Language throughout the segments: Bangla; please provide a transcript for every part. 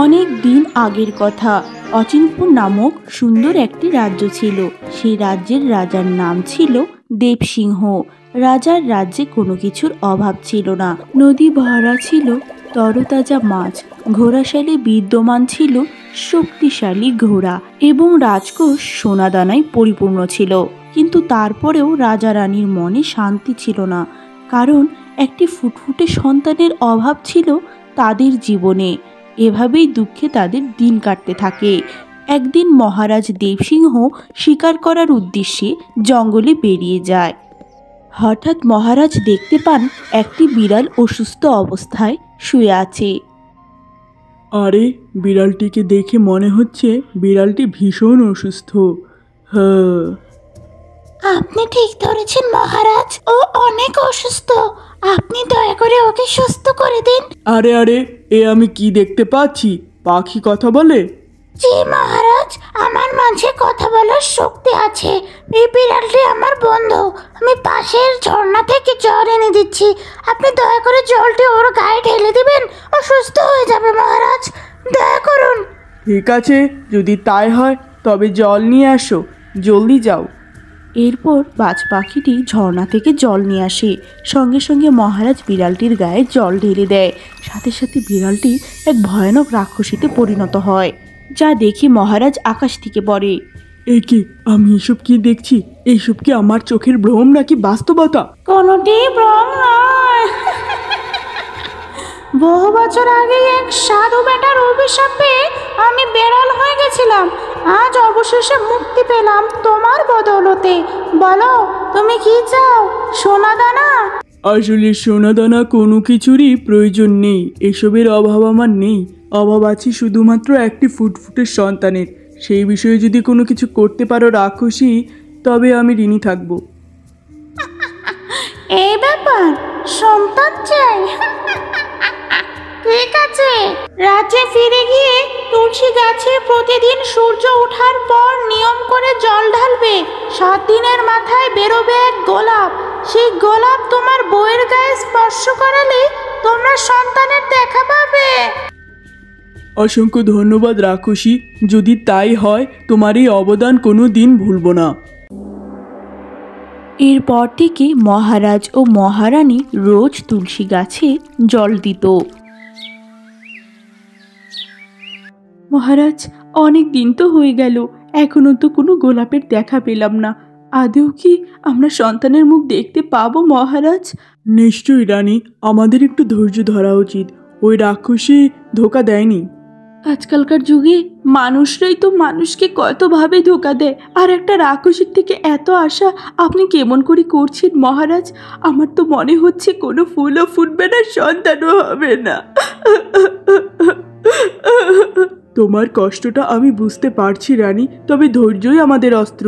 অনেক দিন আগের কথা। অচিনপুর নামক সুন্দর একটি রাজ্য ছিল। সেই রাজ্যের রাজার নাম ছিল দেবসিংহ। রাজার রাজ্যে কোনো কিছুর অভাব ছিল না। নদী ভরা ছিল তরতাজা মাছ, ঘোড়াশালে বিদ্যমান ছিল শক্তিশালী ঘোড়া এবং রাজকোষ সোনাদানায় পরিপূর্ণ ছিল। কিন্তু তারপরেও রাজা রানীর মনে শান্তি ছিল না, কারণ একটি ফুটফুটে সন্তানের অভাব ছিল তাদের জীবনে। এভাবেই দুঃখে তাদের দিন কাটতে থাকে। একদিন মহারাজ দেবসিংহ শিকার করার উদ্দেশ্যে জঙ্গলে বেরিয়ে যায়। হঠাৎ মহারাজ দেখতে পান একটি বিড়াল অসুস্থ অবস্থায় শুয়ে আছে। আরে, বিড়ালটিকে দেখে মনে হচ্ছে বিড়ালটি ভীষণ অসুস্থ। হ্যাঁ, আপনি ঠিক ধরেছেন মহারাজ, ও অনেক অসুস্থ। আপনি দয়া করে ওকে সুস্থ করে দিন। আরে আরে, এ আমি কি দেখতে পাচ্ছি? পাখি কথা বলে? জি মহারাজ, আমার মাঝে কথা বলার শক্তি আছে। এই বিড়ালটি আমার বন্ধু। আমি পাশের ঝর্ণা থেকে জল এনে দিচ্ছি। আপনি দয়া করে জলটি ওর গায়ে ঢেলে দিবেন, ও সুস্থ হয়ে যাবে মহারাজ। দয়া করুন। ঠিক আছে, যদি তাই হয় তবে জল নিয়ে আসো, জলদি যাও। এরপর বাজ পাখিটি ঝর্ণা থেকে জল নিয়ে আসে। সঙ্গে সঙ্গে মহারাজ বিড়ালটির গায়ে জল ঢেলে দেয়। সাথে সাথে বিড়ালটি এক ভয়ানক রাক্ষসীতে পরিণত হয়, যা দেখে মহারাজ আকাশ থেকে পড়ে। এ কি? আমি এসব কি দেখছি? এইসব কি আমার চোখের ভ্রম নাকি বাস্তবতা? কোনটি ভ্রম নয়। বহু বছর আগে এক সাধু বেটার অভিশাপে আমি বেড়াল হয়ে গেছিলাম। আজ অবশেষে মুক্তি পেলাম তোমার বদৌলতে। বলো, তুমি কি চাও? সোনা দানা? আসলে সোনাদানা কোনো কিছুরই প্রয়োজন নেই। এসবের অভাব আমার নেই। অভাব আছে শুধুমাত্র একটি ফুটফুটের সন্তানের। সেই বিষয়ে যদি কোনো কিছু করতে পারো রাক্ষসী, তবে আমি ঋণী থাকবো। এই ব্যাপার, সন্তান চাই? ঠিক আছে, রাজ্যে ফিরে গিয়ে তুলসী গাছে প্রতিদিন সূর্য ওঠার পর নিয়ম করে জল ঢালবে। 7 দিনের মাথায় বেরোবে এক গোলাপ। সেই গোলাপ তোমার বউয়ের গায়ে স্পর্শ করালে তোমরা সন্তানের দেখা পাবে। অসংখ্য ধন্যবাদ রাক্ষসী, যদি তাই হয় তোমার এই অবদান কোনো দিন ভুলব না। এরপর থেকে মহারাজ ও মহারানী রোজ তুলসী গাছে জল দিত। মহারাজ, অনেক দিন তো হয়ে গেল, এখনো তো কোনো গোলাপের দেখা পেলাম না। আদৌ কি আমরা সন্তানের মুখ দেখতে পাবো মহারাজ? নিশ্চয়ই রানী, আমাদের একটু ধৈর্য ধরা উচিত। ওই রাক্ষসী ধোঁকা দেয়নি। আজকালকার যুগে মানুষরাই তো মানুষকে কতভাবে ধোঁকা দেয়, আর একটা রাক্ষসীর থেকে এত আশা আপনি কেমন করে করছেন মহারাজ? আমার তো মনে হচ্ছে কোনো ফুলও ফুটবে না, সন্তানও হবে না। তোমার কষ্টটা আমি বুঝতে পারছি রানী, তবে ধৈর্যই আমাদের অস্ত্র।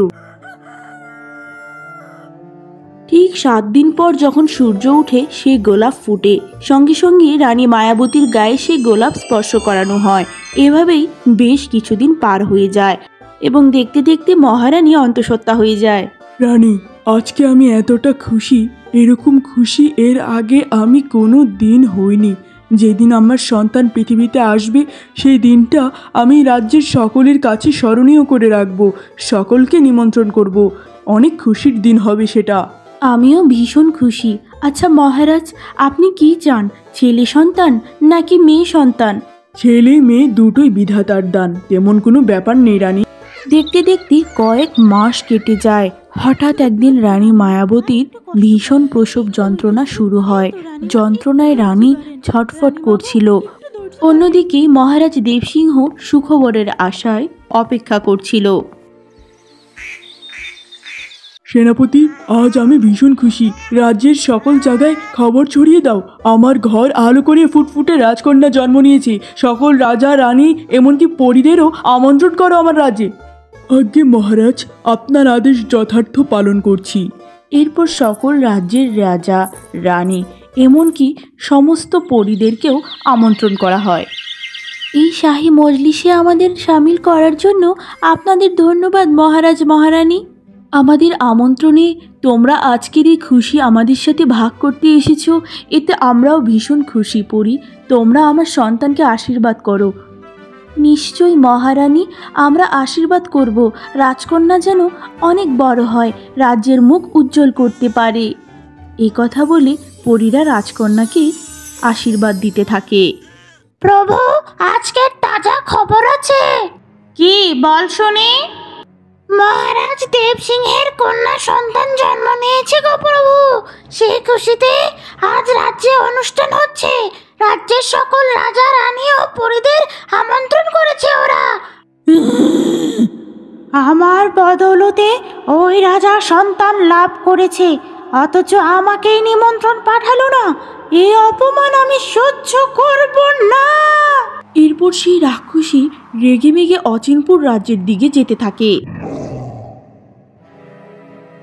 ঠিক 7 দিন পর যখন সূর্য উঠে সেই গোলাপ ফুটে। সঙ্গে সঙ্গে রানী মায়াবতীর গায়ে সেই গোলাপ স্পর্শ করানো হয়। এভাবেই বেশ কিছুদিন পার হয়ে যায় এবং দেখতে দেখতে মহারানী অন্তঃসত্ত্বা হয়ে যায়। রানী, আজকে আমি এতটা খুশি, এরকম খুশি এর আগে আমি কোনো দিন হইনি। যেদিন আমার সন্তান পৃথিবীতে আসবে সেই দিনটা আমি রাজ্যের সকলের কাছে স্মরণীয় করে রাখব। সকলকে নিমন্ত্রণ করব। অনেক খুশির দিন হবে সেটা। আমিও ভীষণ খুশি। আচ্ছা মহারাজ, আপনি কি চান, ছেলে সন্তান নাকি মেয়ে সন্তান? ছেলে মেয়ে দুটোই বিধাতার দান, তেমন কোনো ব্যাপার নেই রানী। দেখতে দেখতে কয়েক মাস কেটে যায়। হঠাৎ একদিন রানী মায়াবতীর ভীষণ প্রসব যন্ত্রণা শুরু হয়। যন্ত্রণায় রানী ছটফট করছিল। অন্যদিকে মহারাজ দেবসিংহ সুখবরের আশায় অপেক্ষা করছিল। সেনাপতি, আজ আমি ভীষণ খুশি। রাজ্যের সকল জায়গায় খবর ছড়িয়ে দাও, আমার ঘর আলো করে ফুটফুটে রাজকন্যা জন্ম নিয়েছে। সকল রাজা রানী এমনকি পরীদেরও আমন্ত্রণ করো আমার রাজ্যে। আজ্ঞে মহারাজ, আপনার আদেশ যথার্থ পালন করছি। এরপর সকল রাজ্যের রাজা রানী এমনকি সমস্ত পরীদেরকেও আমন্ত্রণ করা হয়। এই শাহী মজলিসে আমাদের সামিল করার জন্য আপনাদের ধন্যবাদ মহারাজ মহারানী। আমাদের আমন্ত্রণে তোমরা আজকের এই খুশি আমাদের সাথে ভাগ করতে এসেছো, এতে আমরাও ভীষণ খুশি। পড়ি, তোমরা আমার সন্তানকে আশীর্বাদ করো। নিশ্চয়ই মহারানী, আমরা আশীর্বাদ করব রাজকন্যা যেন অনেক বড় হয়, রাজ্যের মুখ উজ্জ্বল করতে পারে। এই কথা বলে পরীরা রাজকন্যাকে আশীর্বাদ দিতে থাকে। প্রভু, আজকের তাজা খবর আছে। কি বল শুনি। মহারাজ দেবসিংহের কন্যা সন্তান জন্ম নিয়েছে গো প্রভু। সেই খুশিতে আজ রাজ্যে অনুষ্ঠান হচ্ছে। রাজ্যের সকল রাজা রানী ও পরিদের আমন্ত্রণ করেছে ওরা। আমার বদৌলতে ওই রাজা সন্তান লাভ করেছে, অথচ আমাকেই নিমন্ত্রণ পাঠালো না। এই অপমান আমি সহ্য করব না। এরপর সেই রাক্ষসী রেগে মেগে অচিনপুর রাজ্যের দিকে যেতে থাকে।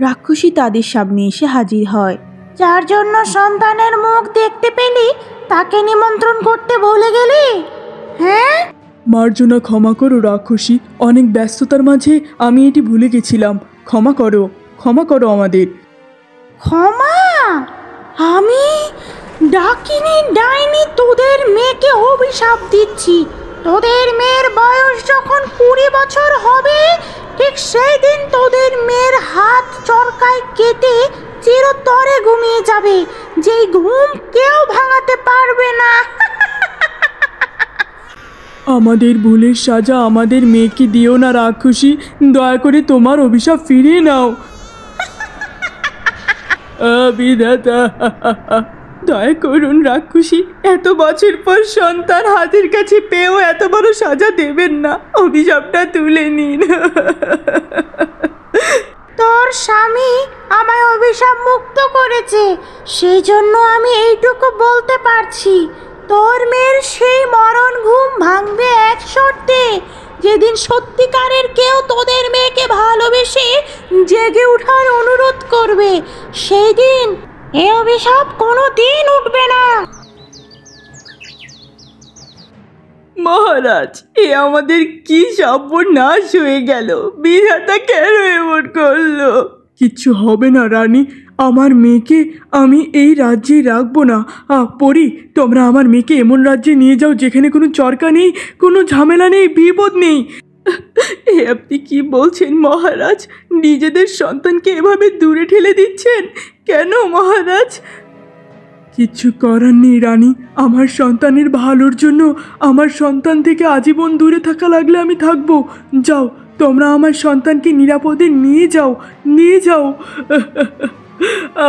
রাক্ষসী তাদের সামনে এসে হাজির হয়। যার জন্য সন্তানের মুখ দেখতে পেলি, তাকে নিমন্ত্রণ করতে ভুলে গেলি? হ্যাঁ, মার্জনা, ক্ষমা করো রাক্ষসী, অনেক ব্যস্ততার মাঝে আমি এটি ভুলে গেছিলাম। ক্ষমা করো, ক্ষমা করো আমাদের। ক্ষমা? আমি ডাকিনি, ডাইনি তোদের মেয়েকে অভিশাপ দিচ্ছি। তোদের মেয়ের বয়স যখন 20 বছর হবে, ঠিক সেই দিন তোদের মেয়ের হাত চরকায় কেটে চিরতরে ঘুমিয়ে যাবে। যেই ঘুম কেউ ভাঙাতে পারবে না। আমাদের ভুলের সাজা আমাদের মেয়েকে দিও না রাক্ষসী, দয়া করে তোমার অভিশাপ ফিরিয়ে নাও। বিধাতা, দয়া করুন রাক্ষসী, এত বছর পর সন্তান হাতের কাছে পেয়েও এত বড় সাজা দেবেন না, অভিশাপটা তুলে নিন। তোর স্বামী আমায় অভিশাপ মুক্ত করেছে, সেই জন্য আমি এইটুকু বলতে পারছি। তোর মেয়ের সেই মরণ ঘুম ভাঙবে এক শর্তে, যেদিন সত্যিকারের কেউ তোদের মেয়েকে ভালোবেসে জেগে ওঠার অনুরোধ করবে। সেই দিন এ অভিশাপ কোনো দিন উঠবে না। মহারাজ, এ আমাদের কি সর্বনাশ হয়ে গেল, বিধাতা কেন এমন করলো? কিচ্ছু হবে না রানী, আমার মেয়েকে আমি এই রাজ্যে রাখবো না। পরি, তোমরা আমার মেয়েকে এমন রাজ্যে নিয়ে যাও যেখানে কোনো চরকা নেই, কোনো ঝামেলা নেই, বিপদ নেই। এ আপনি কি বলছেন মহারাজ? নিজেদের সন্তানকে এভাবে দূরে ঠেলে দিচ্ছেন কেন মহারাজ? কিচ্ছু করার নেই রানী, আমার সন্তানের ভালোর জন্য আমার সন্তান থেকে আজীবন দূরে থাকা লাগলে আমি থাকবো। যাও, তোমরা আমার সন্তানকে নিরাপদে নিয়ে যাও, নিয়ে যাও।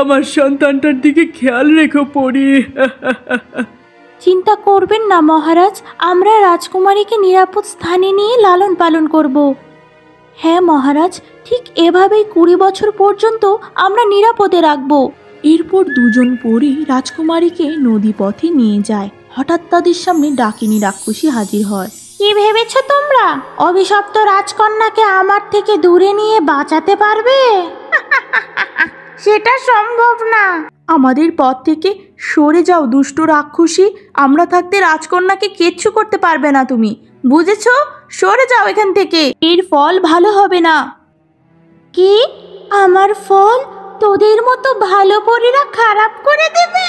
আমার সন্তানটার দিকে খেয়াল রেখো পরি। চিন্তা করবেন না মহারাজ, আমরা রাজকুমারীকে নিরাপদ স্থানে নিয়ে লালন পালন করব। হ্যাঁ মহারাজ, ঠিক এভাবেই 20 বছর পর্যন্ত আমরা নিরাপদে রাখব। এরপর দুজন পরী রাজকুমারীকে নদী পথে নিয়ে যায়। হঠাৎ তাদের সামনে ডাকিনী রাক্ষসী হাজির হয়। কি ভেবেছো তোমরা অভিশপ্ত রাজকন্যাকে আমার থেকে দূরে নিয়ে বাঁচাতে পারবে? সেটা সম্ভব না। আমাদের পথ থেকে সরে যাও দুষ্ট রাক্ষসী, আমরা থাকতে রাজকন্যাকে কিচ্ছু করতে পারবে না তুমি, বুঝেছো? সরে যাও এখান থেকে, এর ফল ভালো হবে না। কি? আমার ফল তোদের মতো ভালো পরীরা খারাপ করে দেবে?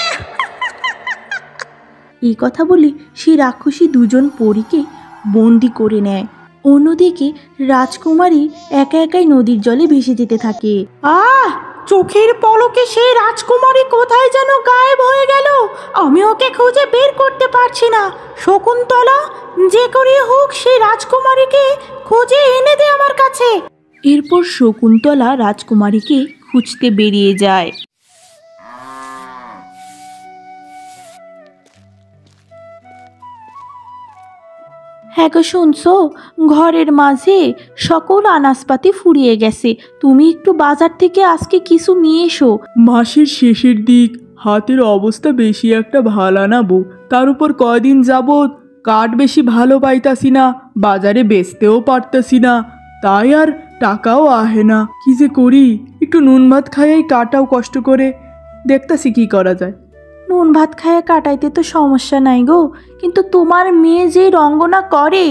এই কথা বলে সেই রাক্ষসী দুজন পরীকে বন্দি করে নেয়। অন্যদিকে রাজকুমারী একা একাই নদীর জলে ভেসে যেতে থাকে। চোখের পলকে সেই রাজকুমারী কোথায় যেন গায়েব হয়ে গেল। আমি ওকে খুঁজে বের করতে পারছি না। শকুন্তলা, যে করে হোক সেই রাজকুমারীকে খুঁজে এনে দে আমার কাছে। এরপর শকুন্তলা রাজকুমারীকে খুঁজতে বেরিয়ে যায়। হ্যাঁ গো, শুনছো? ঘরের মাঝে সকল আনাজপাতি ফুরিয়ে গেছে, তুমি একটু বাজার থেকে আজকে কিছু নিয়ে এসো। মাসের শেষের দিক, হাতের অবস্থা বেশি একটা ভালো না বউ, তার উপর কয়দিন যাবৎ কাঠ বেশি ভালো পাইতাছি না, বাজারে বেচতেও পারতাছি না, তাই আর টাকাও আহে না। কি যে করি, একটু নুন ভাত খাইয়াই কাটাও কষ্ট করে, দেখতাছি কি করা যায়। নুন ভাত খাইয়া কাটাইতে তো সমস্যা নাই গো, কিন্তু তোমার মেয়ে যে রঙ্গনা করে,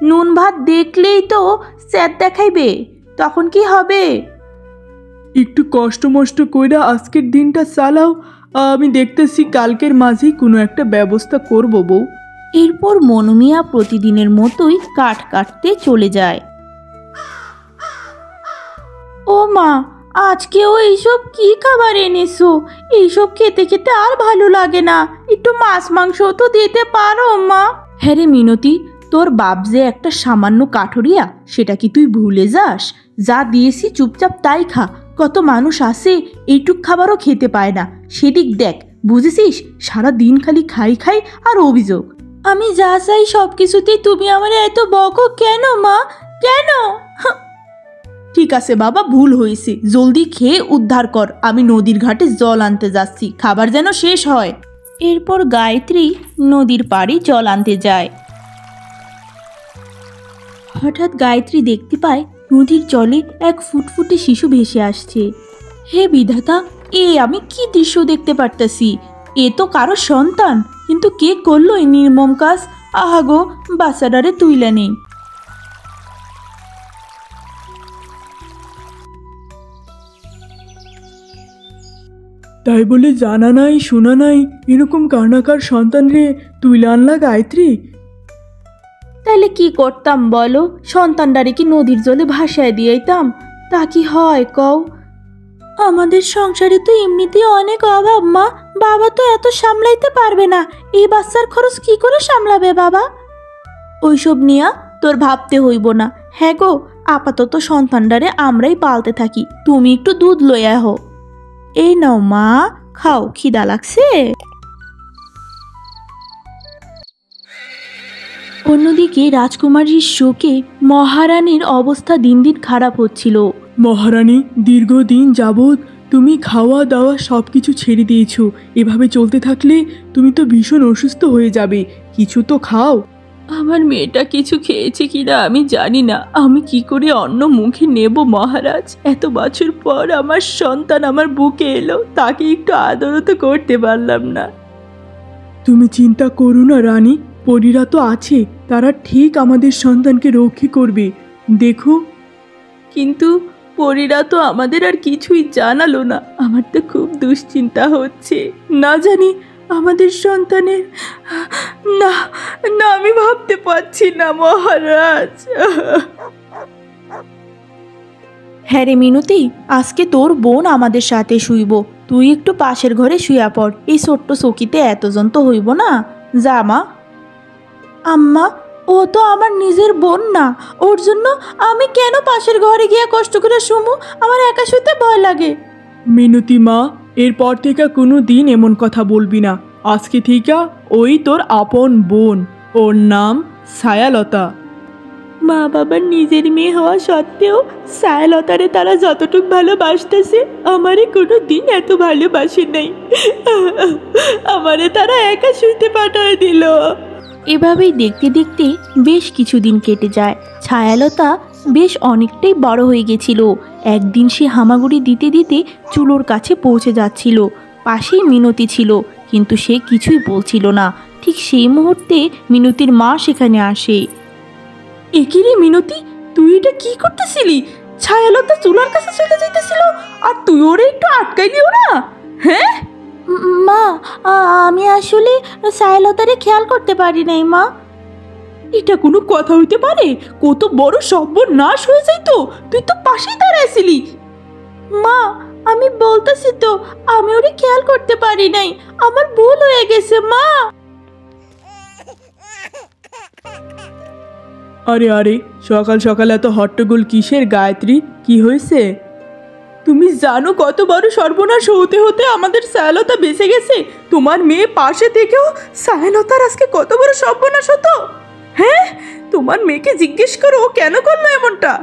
নুন ভাত দেখলেই তো স্যাদ দেখাইবে, তখন কি হবে? একটু কষ্ট মষ্ট কইরা আজকের দিনটা চালাও, আমি দেখতেছি কালকের মাঝেই কোনো একটা ব্যবস্থা করব বউ। এরপর মনুমিয়া প্রতিদিনের মতোই কাঠ কাটতে চলে যায়। ও মা, আজকেও এইসব কি খাবার এনেছো? এইসব খেতে খেতে আর ভালো লাগে না, একটু মাছ মাংস তো দিতে পারো মা। হ্যাঁ রে মিনতি, তোর বাপ যে একটা সামান্য কাঠুরিয়া, সেটা কি তুই ভুলে যাস? যা দিয়েছি চুপচাপ তাই খা। কত মানুষ আসে এইটুক খাবারও খেতে পায় না। সেদিক দেখ, বুঝেছিস? সারা দিন খালি খাই খাই আর অভিযোগ। আমি যা চাই সব কিছুতেই তুমি আমার এত বকো কেন মা, কেন? ঠিক আছে বাবা, ভুল হয়েছে, জলদি খেয়ে উদ্ধার কর। আমি নদীর ঘাটে জল আনতে যাচ্ছি, খাবার যেন শেষ হয়। এরপর গায়ত্রী নদীর পাড়ে জল আনতে যায়। হঠাৎ গায়ত্রী দেখতে পায় নদীর জলে এক ফুটফুটে শিশু ভেসে আসছে। হে বিধাতা, আমি কি দৃশ্য দেখতে পারতাছি? এ তো কারো সন্তান, কিন্তু কে করলো এই নির্মম কাজ? আহা গো, বাচ্চাটারে তুইলা নেই। তাই বলে জানা নাই শোনা নাই এরকম কান্নাকার সন্তান রে তুইলা আনলা গায়ত্রী? তাইলে কি করতাম বলো? সন্তানটারে কি নদীর জলে ভাসায় দিয়েইতাম? তা কি হয় কও? আমাদের সংসারে তো এমনিতেই অনেক অভাব মা, বাবা তো এত সামলাইতে পারবে না। এই বাচ্চার খরচ কি করে সামলাবে বাবা? ওইসব নিয়া তোর ভাবতে হইব না। হ্যাঁ গো, আপাতত সন্তানটারে আমরাই পালতে থাকি, তুমি একটু দুধ লইয়া হো। এই নাও মা, খাও, খিদা লাগছে। অন্যদিকে রাজকুমারীর শোকে মহারানীর অবস্থা দিন দিন খারাপ হচ্ছিল। মহারানী, দীর্ঘদিন যাবৎ তুমি খাওয়া দাওয়া সব কিছু ছেড়ে দিয়েছো। এভাবে চলতে থাকলে তুমি তো ভীষণ অসুস্থ হয়ে যাবে, কিছু তো খাও। আমার মেয়েটা কিছু খেয়েছে কিনা আমি জানি না, আমি কি করে অন্য মুখে নেব মহারাজ? এত বছর পর আমার সন্তান আমার বুকে এলো, তাকে একটু আদরও তো করতে পারলাম না। তুমি চিন্তা করো না রানী, পরীরা তো আছে, তারা ঠিক আমাদের সন্তানকে রক্ষা করবে, দেখো। কিন্তু পরীরা তো আমাদের আর কিছুই জানালো না। আমার তো খুব দুশ্চিন্তা হচ্ছে, না জানি আমাদের সন্তানের। না না, আমি ভাবতে পারছি না মহারাজ। হ্যাঁ রে মিনতি, আজকে তোর বোন আমাদের সাথে শুইব, তুই একটু পাশের ঘরে শুয়া পড়। এই ছোট্ট চকিতে এতজন তো হইব না, যা মা। আম্মা, ও তো আমার নিজের বোন না, ওর জন্য আমি কেন পাশের ঘরে গিয়ে কষ্ট করে শুমু? আমার একা শুতে ভয় লাগে। মিনতি মা, এরপর থেকে কোনো দিন এমন কথা বলবি না। আজকে থেকে ওই তোর আপন বোন, ওর নাম ছায়ালতা। মা বাবার নিজের মেয়ে হওয়া সত্ত্বেও ছায়ালতারে তারা যতটুক ভালোবাসতেছে, আমারে কোনো দিন এত ভালোবাসে নাই। আমারে তারা একা শুইতে পাঠায় দিল। এভাবেই দেখতে দেখতে বেশ কিছুদিন কেটে যায়। ছায়ালতা বেশ অনেকটাই বড় হয়ে গেছিল। একদিন সে হামাগুড়ি দিতে দিতে চুলোর কাছে পৌঁছে যাচ্ছিল। পাশেই মিনতি ছিল, কিন্তু সে কিছুই বলছিল না। ঠিক সেই মুহূর্তে মিনতির মা সেখানে আসে। একি রে মিনতি, তুই এটা কি করতেছিলি? ছায়ালতা চুলার কাছে চলে যাইতেছিল আর তুই ওরে একটু আটকাইলিও না? হ্যাঁ মা, আমি আসলে ছায়ালতারে খেয়াল করতে পারি নাই মা। এটা কোনো কথা হইতে পারে? কত বড় সর্বনাশ হয়ে যাইতো, তুই তো পাশেই দাঁড়াইছিলি। মা, আমি বলতেছি তো, আমি ওরে খেয়াল করতে পারি নাই, আমার ভুল হয়ে গেছে মা। আরে আরে, সকাল সকাল এত হট্টগোল কিসের গায়ত্রী? কি হয়েছে? তুমি জানো কত বড় সর্বনাশ হতে হতে আমাদের ছায়ালতা বেঁচে গেছে? তোমার মেয়ে পাশে থেকেও ছায়ালতার আজকে কত বড় সর্বনাশ হতো। হ্যাঁ, তোমার মেয়েকে জিজ্ঞেস করো ও কেন করলো এমনটা।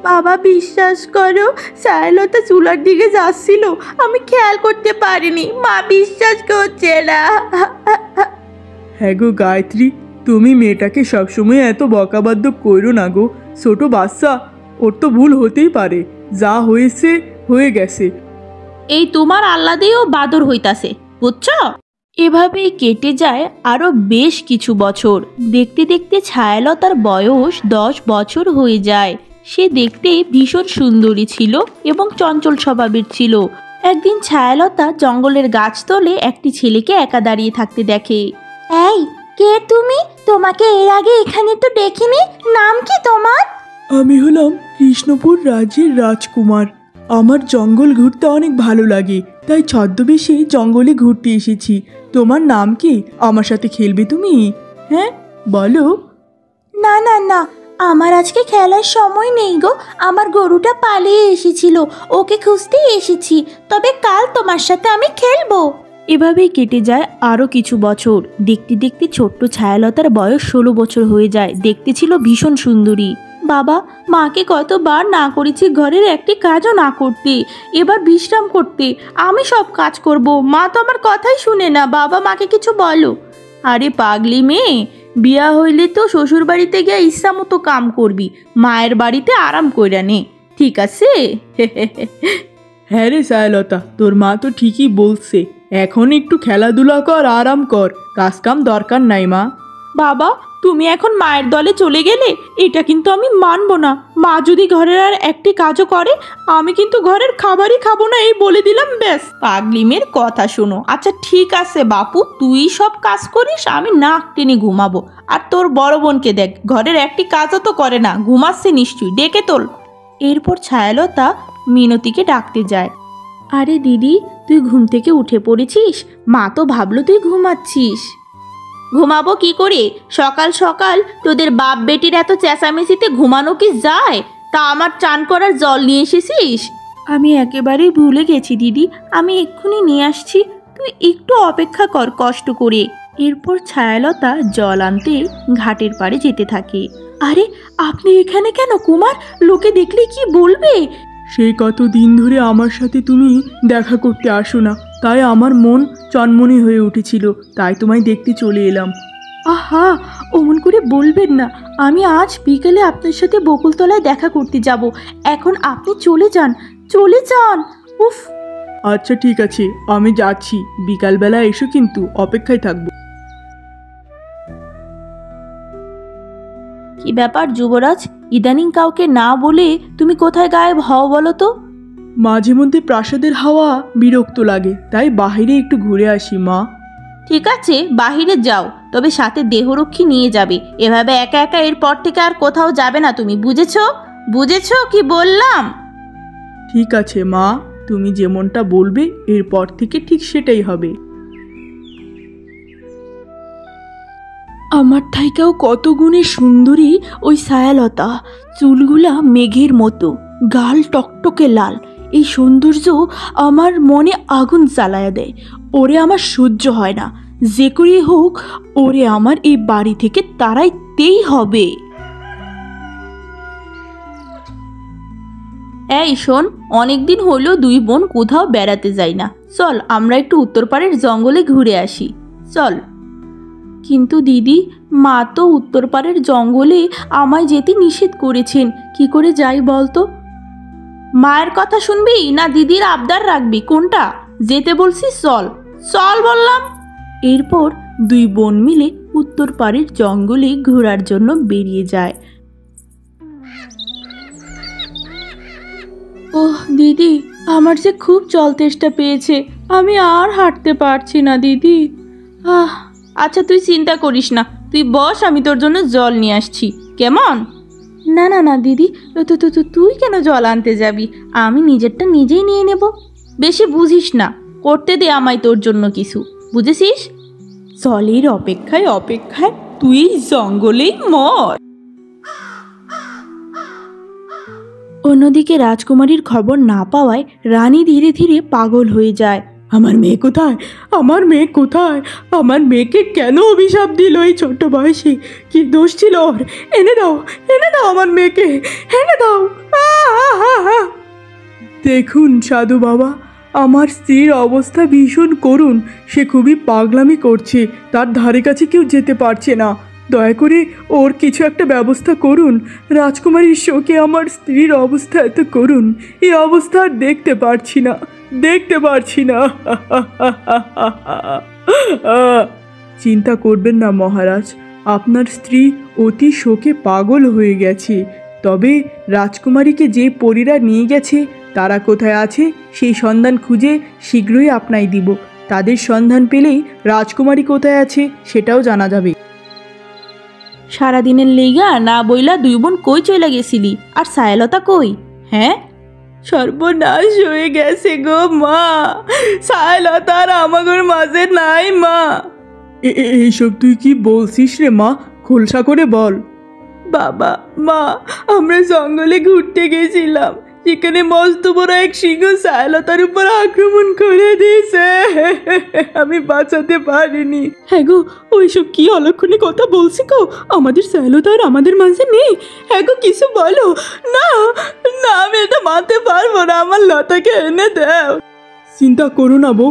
বাবা, বিশ্বাস করো, ছায়ালতা চুলার দিকে যাচ্ছিল, আমি খেয়াল করতে পারিনি। মা বিশ্বাস করছে না। হ্যাঁ গো গায়ত্রী, তুমি মেয়েটাকে সবসময় এত বকাবাদ্য করো না গো। ছোট বাচ্চা, ওর তো ভুল হতেই পারে, যা হয়েছে হয়ে গেছে। এই তোমার আহ্লাদেও বাদর হইতাছে, বুঝছো? এভাবেই কেটে যায় আরো বেশ কিছু বছর। দেখতে দেখতে ছায়ালতার বয়স 10 বছর হয়ে যায়। সে দেখতে ভীষণ সুন্দরী ছিল এবং চঞ্চল স্বভাবের ছিল। একদিন ছায়ালতা জঙ্গলের গাছতলে একটি ছেলেকে একা দাঁড়িয়ে থাকতে দেখে। এই, কে কে তুমি? তোমাকে এর আগে এখানে তো দেখিনি। নাম কি তোমার? আমি হলাম কৃষ্ণপুর রাজ্যের রাজকুমার। আমার জঙ্গল ঘুরতে অনেক ভালো লাগে, তাই ছদ্মবেশে জঙ্গলে ঘুরতে এসেছি। তোমার নাম কি? আমার সাথে খেলবে তুমি? হ্যাঁ বলো। না না না, আমার আজকে খেলার সময় নেই গো। আমার গরুটা পালিয়ে এসেছিল, ওকে খুঁজতেই এসেছি। তবে কাল তোমার সাথে আমি খেলবো। এভাবেই কেটে যায় আরও কিছু বছর। দেখতে দেখতে ছোট্ট ছায়ালতার বয়স 16 বছর হয়ে যায়। দেখতে ছিল ভীষণ সুন্দরী। বাবা, মাকে কতবার না করেছি ঘরের একটি কাজও না করতে, এবার বিশ্রাম করতে। আমি সব কাজ করব, মা তো আমার কথাই শুনে না। বাবা, মাকে কিছু বলো। আরে পাগলি মেয়ে, বিয়া হইলে তো শ্বশুর বাড়িতে গিয়ে ইচ্ছা মতো কাম করবি, মায়ের বাড়িতে আরাম কইরা নে, ঠিক আছে? হ্যাঁ রে ছায়ালতা, তোর মা তো ঠিকই বলছে। এখন একটু খেলাধুলা কর, আরাম কর, কাজ কাম দরকার নাই মা। বাবা, তুমি এখন মায়ের দলে চলে গেলে এটা কিন্তু আমি মানবো না। মা যদি ঘরের আর একটি কাজও করে, আমি কিন্তু ঘরের খাবারই খাবো না, এই বলে দিলাম। ব্যাস, পাগলিমের কথা শোনো। আচ্ছা ঠিক আছে বাপু, তুই সব কাজ করিস, আমি নাক টেনে ঘুমাবো। আর তোর বড় বোনকে দেখ, ঘরের একটি কাজও তো করে না, ঘুমাচ্ছে নিশ্চয়ই, ডেকে তোল। এরপর ছায়ালতা মিনতিকে ডাকতে যায়। আরে দিদি, তুই ঘুম থেকে উঠে পড়েছিস? মা তো ভাবলো তুই ঘুমাচ্ছিস। ঘুমাবো কি করে? সকাল সকাল তোদের বাপ বেটির এত চেঁচামেচিতে ঘুমানো কি যায়? তা আমার চান করার জল নিয়ে এসেছিস? আমি একেবারেই ভুলে গেছি দিদি, আমি এক্ষুনি নিয়ে আসছি, তুই একটু অপেক্ষা কর কষ্ট করে। এরপর ছায়ালতা জল আনতে ঘাটের পাড়ে যেতে থাকে। আরে আপনি এখানে কেন কুমার? লোকে দেখলে কি বলবে? সেই কত দিন ধরে আমার সাথে তুমি দেখা করতে আসো না, তাই আমার মন চনমনে হয়ে উঠেছিল, তাই তোমায় দেখতে চলে এলাম। আহা, অমন করে বলবেন না। আমি আজ বিকেলে আপনার সাথে বকুলতলায় দেখা করতে যাব। এখন আপনি চলে যান, চলে যান। উফ। আচ্ছা ঠিক আছে, আমি যাচ্ছি, বিকালবেলা এসো কিন্তু, অপেক্ষায় থাকবো। কি ব্যাপার যুবরাজ, ইদানিং কাউকে না বলে তুমি কোথায় গায়েব হও বলো তো? মাঝে মধ্যে প্রাসাদের হাওয়া বিরক্ত লাগে, তাই বাইরে একটু ঘুরে আসি মা। ঠিক আছে, বাহিরে যাও, তবে সাথে দেহরক্ষী নিয়ে যাবে। এভাবে একা একা এরপর থেকে আর কোথাও যাবে না তুমি, বুঝেছো? বুঝেছো কি বললাম? ঠিক আছে মা, তুমি যেমনটা বলবে এরপর থেকে ঠিক সেটাই হবে। আমার থাইকাও কত গুণে সুন্দরী ওই ছায়ালতা। চুলগুলা মেঘের মতো, গাল টকটকে লাল। এই সৌন্দর্য আমার মনে আগুন জ্বালায়া দেয়। ওরে আমার সহ্য হয় না, যে করে হোক ওরে আমার এই বাড়ি থেকে তাড়াইতেই হবে। এই শোন, অনেকদিন হলো দুই বোন কোথাও বেড়াতে যাই না। চল আমরা একটু উত্তরপাড়ের জঙ্গলে ঘুরে আসি, চল। কিন্তু দিদি, মা তো উত্তরপাড়ের জঙ্গলে আমায় যেতে নিষেধ করেছেন। কি করে যাই বলতো? মায়ের কথা শুনবি না দিদির আবদার রাখবি, কোনটা? যেতে বলছি, চল চল বললাম। এরপর দুই বোন মিলে উত্তরপাড়ের জঙ্গলে ঘোরার জন্য বেরিয়ে যায়। ওহ দিদি, আমার যে খুব জল তেষ্টা পেয়েছে, আমি আর হাঁটতে পারছি না দিদি। আচ্ছা তুই চিন্তা করিস না, তুই বস, আমি তোর জন্য জল নিয়ে আসছি, কেমন? না না না দিদি, তুই কেন জল আনতে যাবি? আমি নিজেরটা নিজেই নিয়ে নেব। বেশি বুঝিস না, করতে দে আমায় তোর জন্য কিছু, বুঝেছিস? জলের অপেক্ষায় অপেক্ষায় তুই জঙ্গলেই মর। অন্যদিকে রাজকুমারীর খবর না পাওয়ায় রানী ধীরে ধীরে পাগল হয়ে যায়। আমার মেয়ে কোথায়? আমার মেয়ে কোথায়? আমার মেয়েকে কেন অভিশাপ দিল এই ছোট্ট বয়সে? কি দোষ ছিল ওর? এনে দাও, এনে দাও আমার মেয়েকে, এনে দাও। দেখুন সাধু বাবা, আমার স্ত্রীর অবস্থা ভীষণ করুণ। সে খুবই পাগলামি করছে, তার ধারে কাছে কেউ যেতে পারছে না। দয়া করে ওর কিছু একটা ব্যবস্থা করুন। রাজকুমারীর শোকে আমার স্ত্রীর অবস্থা এত করুণ, এই অবস্থা আর দেখতে পারছি না, দেখতে পারছি না। চিন্তা করবেন না মহারাজ, আপনার স্ত্রী অতি শোকে পাগল হয়ে গেছে। তবে রাজকুমারীকে যে পরীরা নিয়ে গেছে তারা কোথায় আছে সেই সন্ধান খুঁজে শীঘ্রই আপনাই দিব। তাদের সন্ধান পেলেই রাজকুমারী কোথায় আছে সেটাও জানা যাবে। সারাদিনের লেগা না বইলা দুই বোন কই চলে গেছিলি, আর সায়লতা কই? হ্যাঁ, সর্বনাশ হয়ে গেছে গো মা, সায়লতা আর আমাগোর মাঝে নাই মা। এইসব তুই কি বলছিস রে মা, খোলসা করে বল। বাবা মা, আমরা জঙ্গলে ঘুরতে গেছিলাম, সেখানে মস্ত বড় এক সিংহ সায়লতার উপর আক্রমণ করে দিয়েছে, আমি বাঁচাতে পারিনি। হ্যাঁ গো, ওইসব কি অলক্ষণে কথা বলছি গো, আমাদের সায়লতা আর আমাদের মাঝে নেই। হ্যাঁ গো, কিছু বলো না। না, আমি এটা মানতে পারবো না, আমার লতাকে এনে দাও। চিন্তা করো না বউ,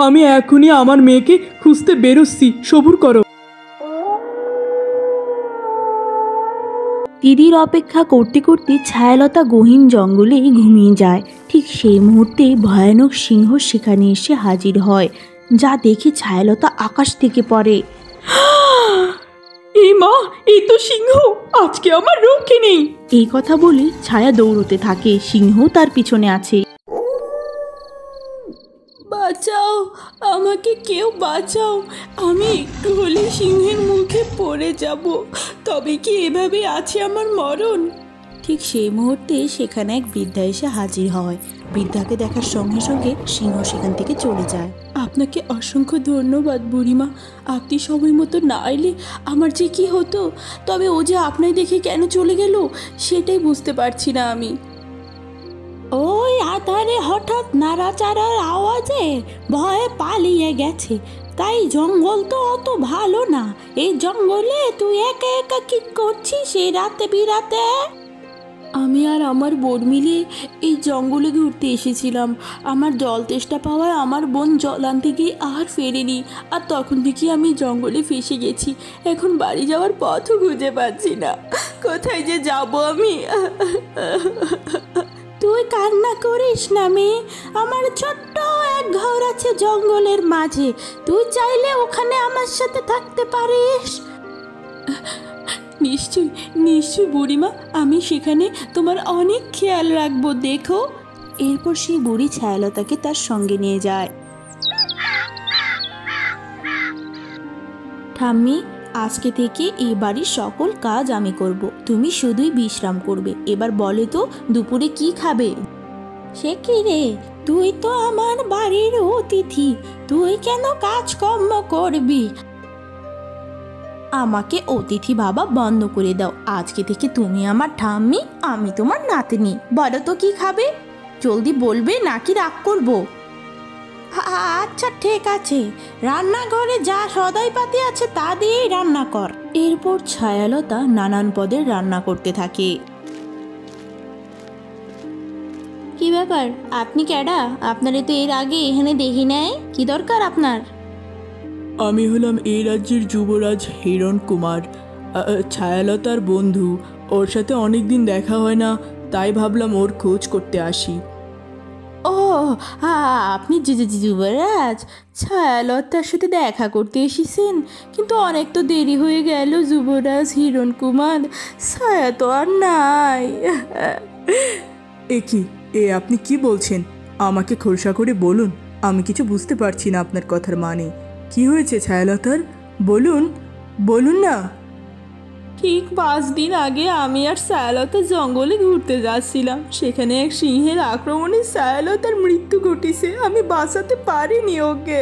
আমি এখনই আমার মেয়েকে খুঁজতে বেরোচ্ছি, সবুর করো। দিদির অপেক্ষা করতে করতে ছায়ালতা গহীন জঙ্গলে ঘুমিয়ে যায়। ঠিক সেই মুহূর্তে ভয়ানক সিংহ সেখানে এসে হাজির হয়, যা দেখে ছায়ালতা আকাশ থেকে পড়ে। এই মা, এই তো সিংহ, আজকে আমার রক্ষে নেই। এই কথা বলে ছায়া দৌড়তে থাকে, সিংহ তার পিছনে আছে। বাঁচাও, আমাকে কেউ বাঁচাও, আমি একটু হলে সিংহের মুখে পড়ে যাব, তবে কি এভাবে আছে আমার মরণ? ঠিক সেই মুহূর্তে সেখানে এক বৃদ্ধা এসে হাজির হয়। বৃদ্ধাকে দেখার সঙ্গে সঙ্গে সিংহ সেখান থেকে চলে যায়। আপনাকে অসংখ্য ধন্যবাদ বুড়িমা, আপনি সময় মতো না এলে আমার যে কি হতো, তবে ও যে আপনাই দেখে কেন চলে গেল সেটাই বুঝতে পারছি না আমি। ওই আধারে হঠাৎ নাড়াচাড়ার আওয়াজে ভয়ে পালিয়ে গেছে, তাই জঙ্গল তো অত ভালো না। এই জঙ্গলে তুই একা একা কি করছিস এই রাতে বিরাতে? আমি আর আমার বোন মিলে এই জঙ্গলে ঘুরতে এসেছিলাম। আমার জল তেষ্টা পাওয়ায় আমার বোন জল আনতে গিয়ে আর ফেরেনি, আর তখন থেকে আমি জঙ্গলে ফেসে গেছি। এখন বাড়ি যাওয়ার পথও খুঁজে পাচ্ছি না, কোথায় যে যাব আমি। তুই কান্না করিস না মেয়ে, আমার ছোট্ট এক ঘর আছে জঙ্গলের মাঝে, তুই চাইলে ওখানে আমার সাথে থাকতে পারিস। নিশ্চয়ই নিশ্চয়ই বুড়িমা, আমি সেখানে তোমার অনেক খেয়াল রাখবো, দেখো। এরপর সেই বুড়ি ছায়ালতাকে তার সঙ্গে নিয়ে যায়। ঠাম্মি, আজকে থেকে এই বাড়ির সকল কাজ আমি করব, তুমি শুধুই বিশ্রাম করবে। এবার বলে তো দুপুরে কি খাবে? সে কি রে, তুই তো আমার বাড়ির অতিথি, তুই কেন কাজকর্ম করবি? আমাকে অতিথি বাবা বন্ধ করে দাও, আজকে থেকে তুমি আমার ঠাম্মি, আমি তোমার নাতনি। বলো তো কি খাবে, জলদি বলবে নাকি রাগ করবো? আচ্ছা ঠিক আছে, রান্নাঘরে যা সদাইপাতি আছে তা দিয়েই রান্না কর। এরপর ছায়ালতা নানান পদের রান্না করতে থাকে। কি ব্যাপার, আপনি কেডা? আপনারে তো এর আগে এখানে দেখি নাই, কি দরকার আপনার? আমি হলাম এই রাজ্যের যুবরাজ হিরণ কুমার, ছায়ালতার বন্ধু। ওর সাথে অনেক দিন দেখা হয় না, তাই ভাবলাম ওর খোঁজ করতে আসি। ও, আপনি যুবরাজ, ছায়ালতার সাথে দেখা করতে এসেছেন? কিন্তু অনেক তো দেরি হয়ে গেল যুবরাজ হিরণ কুমার, ছায়া তো আর নাই। আপনি কি বলছেন? আমাকে খোলসা করে বলুন, আমি কিছু বুঝতে পারছি না আপনার কথার মানে। কি হয়েছে ছায়ালতার, বলুন বলুন না। ঠিক 5 দিন আগে আমি আর ছায়ালতা জঙ্গলে ঘুরতে যাচ্ছিলাম, সেখানে এক সিংহের আক্রমণে ছায়ালতার মৃত্যু ঘটেছে, আমি বাঁচাতে পারিনি ওকে।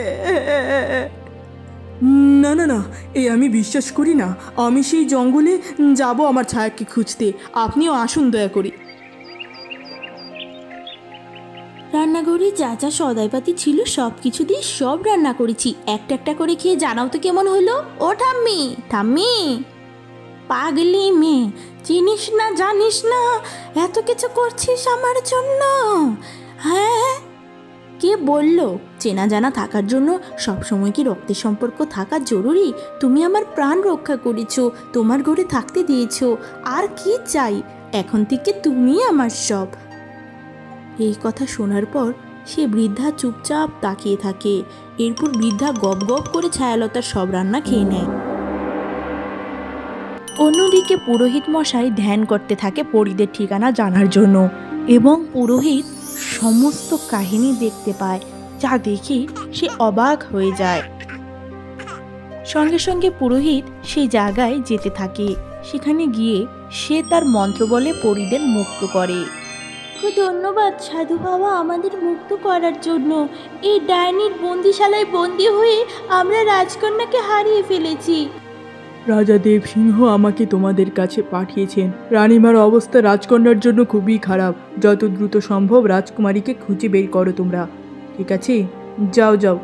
না না না, আমি বিশ্বাস করি না। আমি সেই জঙ্গলে যাব আমার ছায়াকে খুঁজতে, আপনিও আসুন দয়া করে। রান্নাঘরে যা যা সদাইপাতি ছিল সব কিছু দিয়ে সব রান্না করেছি, একটা একটা করে খেয়ে জানাও তো কেমন হলো। ও ঠাম্মি, ঠাম্মি। পাগলি মেয়ে, চিনিস না জানিস না এত কিছু করছিস আমার জন্য? হ্যাঁ, কে বলল চেনা জানা থাকার জন্য সবসময় কি রক্তের সম্পর্ক থাকা জরুরি? তুমি আমার প্রাণ রক্ষা করেছো, তোমার ঘরে থাকতে দিয়েছো, আর কি চাই? এখন থেকে তুমি আমার সব। এই কথা শোনার পর সে বৃদ্ধা চুপচাপ তাকিয়ে থাকে। এরপর বৃদ্ধা গপ গপ করে ছায়ালতার সব রান্না খেয়ে নেয়। অন্যদিকে পুরোহিত মশাই ধ্যান করতে থাকে পরীদের ঠিকানা জানার জন্য, এবং পুরোহিত সমস্ত কাহিনী দেখতে পায়, যা দেখে সে অবাক হয়ে যায়। সঙ্গে সঙ্গে পুরোহিত সেই জায়গায় যেতে থাকে। সেখানে গিয়ে সে তার মন্ত্র বলে পরীদের মুক্ত করে। ধন্যবাদ সাধু বাবা আমাদের মুক্ত করার জন্য। এই ডাইনির বন্দিশালায় বন্দি হয়ে আমরা রাজকন্যাকে হারিয়ে ফেলেছি। রাজা দেবসিংহ আমাকে তোমাদের কাছে পাঠিয়েছেন। রানীমার অবস্থা রাজকন্যার জন্য খুবই খারাপ। যত দ্রুত সম্ভব রাজকুমারীকে খুঁজে বের করো তোমরা, ঠিক আছে? যাও যাও।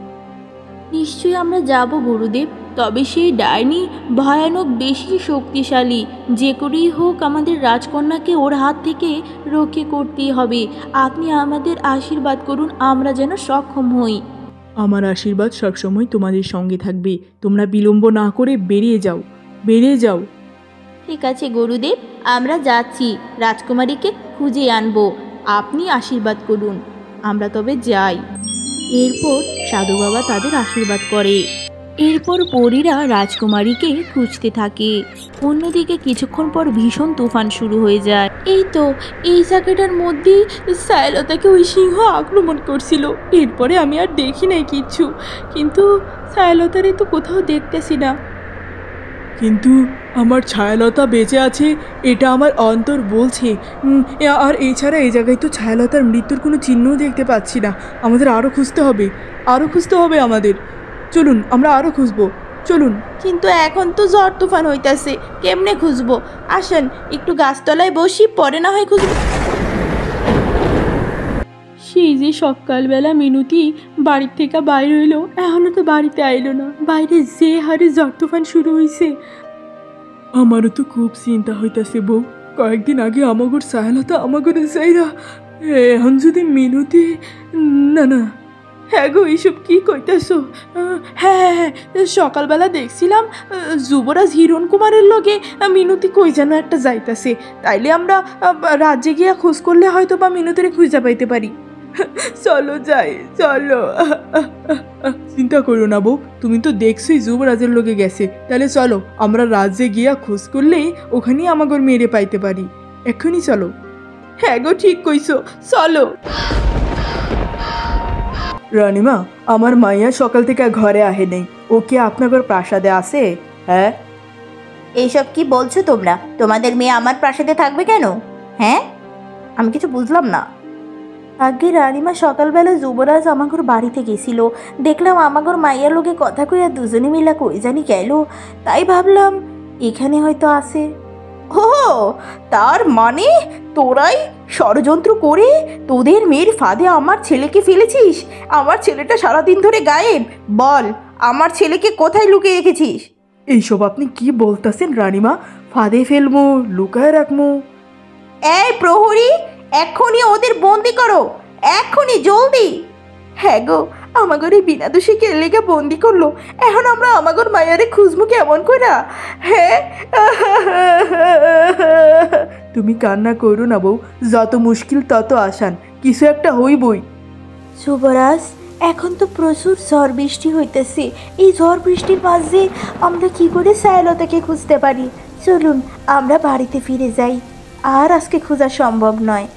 নিশ্চয়ই আমরা যাব গুরুদেব, তবে সেই ডাইনি ভয়ানক বেশি শক্তিশালী। যে করেই হোক আমাদের রাজকন্যাকে ওর হাত থেকে রক্ষে করতেই হবে। আপনি আমাদের আশীর্বাদ করুন, আমরা যেন সক্ষম হই। আমার আশীর্বাদ সবসময় তোমাদের সঙ্গে থাকবে। তোমরা বিলম্ব না করে বেরিয়ে যাও, বেরিয়ে যাও। ঠিক আছে গুরুদেব, আমরা যাচ্ছি, রাজকুমারীকে খুঁজে আনবো। আপনি আশীর্বাদ করুন, আমরা তবে যাই। এরপর সাধু বাবা তাদের আশীর্বাদ করে। এরপর পরীরা রাজকুমারীকে খুঁজতে থাকে। অন্যদিকে কিছুক্ষণ পর ভীষণ তুফান শুরু হয়ে যায়। এই তো এই জায়গাটার মধ্যেই সায়লতাকে ওই সিংহ আক্রমণ করছিল। এরপরে আমি আর দেখি নাই কিচ্ছু, কিন্তু সায়লতারে তো কোথাও দেখতেছি না। কিন্তু আমার ছায়ালতা বেঁচে আছে, এটা আমার অন্তর বলছে। আর এছাড়া এই জায়গায় তো ছায়ালতার মৃত্যুর কোনো চিহ্নও দেখতে পাচ্ছি না। আমাদের আরও খুঁজতে হবে, আরও খুঁজতে হবে আমাদের। চলুন, আমরা আরও খুঁজবো, চলুন। কিন্তু এখন তো ঝড় তুফান হইতাছে, কেমনে খুঁজবো? আসেন একটু গাছতলায় বসি, পরে না হয় খুঁজবো। সেই যে সকালবেলা মিনতি বাড়ির থেকে বাইরে হইলো, এখনো তো বাড়িতে আইলো না। বাইরে যে হারে ঝড় তুফান শুরু হয়েছে। আমারও তো খুব চিন্তা হইতাছে বউ। কয়েকদিন আগে আমাগর ছায়ালতা আমাগর চাইরা, এখন যদি মিনতি না না। হ্যাঁ গো, এইসব কি কইতেছো? হ্যাঁ হ্যাঁ, সকালবেলা দেখছিলাম যুবরাজ হিরণ কুমারের লগে মিনতি কই যেন একটা যাইতাছে। তাইলে আমরা রাজ্যে গিয়া খোঁজ করলে হয়তো বা মিনতিরে খুঁজে পাইতে পারি। চলো যাই, চলো। চিন্তা করো না বউ, তুমি তো দেখছোই যুবরাজের লোকে গেছে। তাহলে চলো, আমরা রাজ্যে গিয়া খোঁজ করলেই ওখানেই আমাগর মেরে পাইতে পারি। এক্ষুনি চলো। হ্যাঁ গো, ঠিক কইছো, চলো। রানীমা, আমার মাইয়া সকাল থেকে ঘরে আহে নেই। ও কি আপনাদের প্রাসাদে আছে? হ্যাঁ। এইসব কি বলছো তোমরা? তোমাদের মেয়ে আমার প্রাসাদে থাকবে কেন? হ্যাঁ, আমি কিছু বুঝলাম না। আগে রানীমা সকালবেলা যুবরাজ আমাগর বাড়িতে গেছিল, দেখলাম আমাগর মাইয়ার লোকে কথা কইয়া দুজনে মিলা কই জানি গেল, তাই ভাবলাম এখানে হয়তো আছে। ও, তার মানে তোরাই ষড়যন্ত্র করে তোদের মেয়ের ফাঁদে আমার ছেলেকে ফেলেছিস? আমার ছেলেটা সারাদিন ধরে গায়েব। বল, আমার ছেলেকে কোথায় লুকিয়ে রেখেছিস? এইসব আপনি কি বলতেছেন রানীমা? ফাঁদে ফেলবো, লুকায় রাখবো? এই প্রহরী, এক্ষুনি ওদের বন্দি করো, এক্ষুনি, জলদি। হ্যাঁ গো, আমাগর এই বিনা দোষী কেলেকে বন্দি করলো। এখন আমরা আমাগর মায়ারে খুঁজবো কেমন কইরা? হ্যাঁ। তুমি কান্না করো না বউ, যত মুশকিল তত আসান, কিছু একটা হইবই। যুবরাজ, এখন তো প্রচুর ঝড় বৃষ্টি হইতেছে। এই ঝড় বৃষ্টির মাঝে আমরা কি করে ছায়ালতাকে খুঁজতে পারি? চলুন আমরা বাড়িতে ফিরে যাই, আর আজকে খোঁজা সম্ভব নয়।